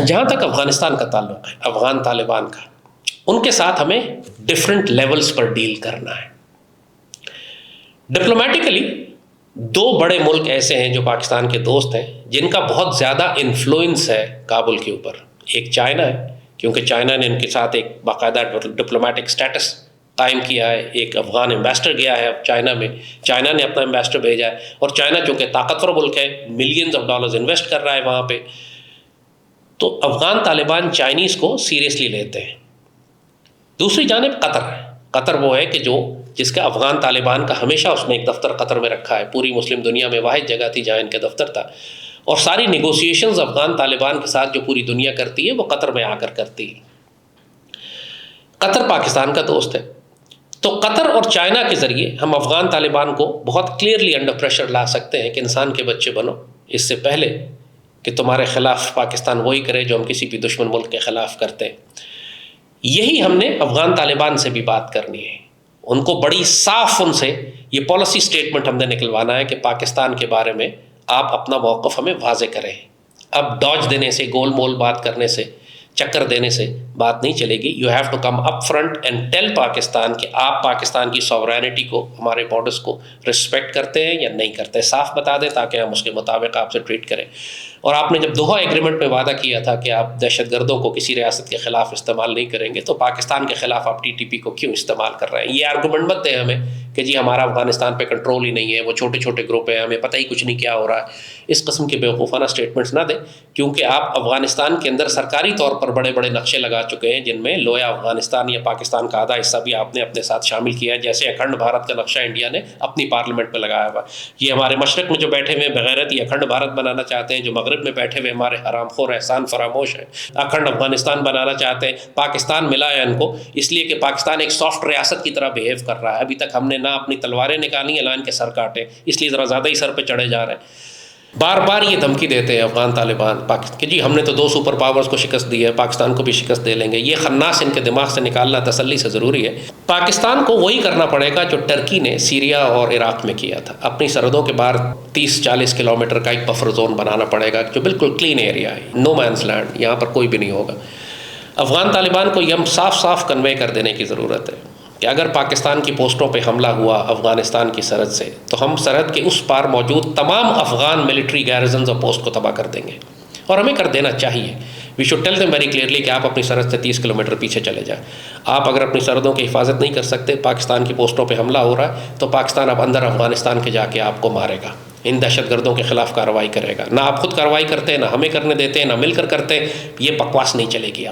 جہاں تک افغانستان کا تعلق ہے، افغان طالبان کا، ان کے ساتھ ہمیں ڈفرینٹ لیولز پر ڈیل کرنا ہے۔ ڈپلومیٹیکلی دو بڑے ملک ایسے ہیں جو پاکستان کے دوست ہیں، جن کا بہت زیادہ انفلوئنس ہے کابل کے اوپر۔ ایک چائنا ہے، کیونکہ چائنا نے ان کے ساتھ ایک باقاعدہ ڈپلومیٹک سٹیٹس قائم کیا ہے۔ ایک افغان ایمبیسڈر گیا ہے اب چائنا میں، چائنا نے اپنا ایمبیسڈر بھیجا ہے، اور چائنا چونکہ طاقتور ملک ہے، ملینز آف ڈالرز انویسٹ کر رہا ہے وہاں پہ، تو افغان طالبان چائنیز کو سیریسلی لیتے ہیں۔ دوسری جانب قطر ہے۔ قطر وہ ہے کہ جس کا افغان طالبان کا ہمیشہ اس نے ایک دفتر قطر میں رکھا ہے، پوری مسلم دنیا میں واحد جگہ تھی جہاں ان کا دفتر تھا، اور ساری نیگوسیشنز افغان طالبان کے ساتھ جو پوری دنیا کرتی ہے وہ قطر میں آ کر کرتی ہے۔ قطر پاکستان کا دوست ہے، تو قطر اور چائنا کے ذریعے ہم افغان طالبان کو بہت کلیئرلی انڈر پریشر لا سکتے ہیں کہ انسان کے بچے بنو، اس سے پہلے کہ تمہارے خلاف پاکستان وہی کرے جو ہم کسی بھی دشمن ملک کے خلاف کرتے ہیں۔ یہی ہم نے افغان طالبان سے بھی بات کرنی ہے، ان کو بڑی صاف ان سے یہ پالیسی سٹیٹمنٹ ہم نے نکلوانا ہے کہ پاکستان کے بارے میں آپ اپنا موقف ہمیں واضح کریں۔ اب ڈاج دینے سے، گول مول بات کرنے سے، چکر دینے سے بات نہیں چلے گی۔ You have to come up front and tell Pakistan کہ آپ پاکستان کی سوورینٹی کو، ہمارے بارڈرز کو رسپیکٹ کرتے ہیں یا نہیں کرتے، صاف بتا دیں تاکہ ہم اس کے مطابق آپ سے ٹریٹ کریں۔ اور آپ نے جب دوحہ ایگریمنٹ میں وعدہ کیا تھا کہ آپ دہشت گردوں کو کسی ریاست کے خلاف استعمال نہیں کریں گے، تو پاکستان کے خلاف آپ TTP کو کیوں استعمال کر رہے ہیں؟ یہ آرگومنٹ مت دیں ہمیں کہ جی ہمارا افغانستان پہ کنٹرول ہی نہیں ہے، وہ چھوٹے چھوٹے گروپ ہیں، ہمیں پتہ ہی کچھ نہیں کیا ہو رہا ہے۔ اس قسم کے بیوقوفانہ سٹیٹمنٹس نہ دیں، کیونکہ آپ افغانستان کے اندر سرکاری طور پر بڑے بڑے نقشے لگا چکے ہیں، جن میں لویا افغانستان یا پاکستان کا آدھا حصہ بھی آپ نے اپنے ساتھ شامل کیا ہے، جیسے اکھنڈ بھارت کا نقشہ انڈیا نے اپنی پارلیمنٹ میں لگایا ہوا۔ یہ ہمارے مشرق میں جو بیٹھے ہوئے بغیرت یہ اکھنڈ بھارت بنانا چاہتے ہیں، جو مغرب میں بیٹھے ہوئے ہمارے حرام خور احسان فراموش ہیں، اکھنڈ افغانستان بنانا چاہتے ہیں۔ پاکستان ملا ہے ان کو اس لیے کہ پاکستان ایک سافٹ ریاست کی طرح بیہیو کر رہا ہے۔ ابھی تک ہم نے نہ اپنی تلواریں نکالی اعلان کے سر کاٹے، اس لیے ذرا زیادہ ہی سر پہ چڑھے جا رہے ہیں۔ بار بار یہ دھمکی دیتے ہیں افغان طالبان کہ جی ہم نے تو 2 سپر پاورز کو شکست دی ہے، پاکستان کو بھی شکست دے لیں گے۔ یہ خناس ان کے دماغ سے نکالنا تسلی سے ضروری ہے۔ پاکستان کو وہی کرنا پڑے گا جو ٹرکی نے سیریا اور عراق میں کیا تھا، اپنی سرحدوں کے باہر 30-40 کلومیٹر کا ایک بفر زون بنانا پڑے گا جو بالکل کلین ایریا ہے، نو مینس لینڈ، یہاں پر کوئی بھی نہیں ہوگا۔ افغان طالبان کو یہ ہم صاف صاف کنوے کر دینے کی ضرورت ہے کہ اگر پاکستان کی پوسٹوں پہ حملہ ہوا افغانستان کی سرحد سے، تو ہم سرحد کے اس پار موجود تمام افغان ملٹری گیرزنز اور پوسٹ کو تباہ کر دیں گے، اور ہمیں کر دینا چاہیے۔ We should tell them very clearly کہ آپ اپنی سرحد سے 30 کلومیٹر پیچھے چلے جائیں۔ آپ اگر اپنی سرحدوں کی حفاظت نہیں کر سکتے، پاکستان کی پوسٹوں پہ حملہ ہو رہا ہے، تو پاکستان اب اندر افغانستان کے جا کے آپ کو مارے گا، ان دہشت گردوں کے خلاف کارروائی کرے گا۔ نہ آپ خود کارروائی کرتے ہیں، نہ ہمیں کرنے دیتے ہیں، نہ مل کر کرتے ہیں، یہ بکواس نہیں چلے گی۔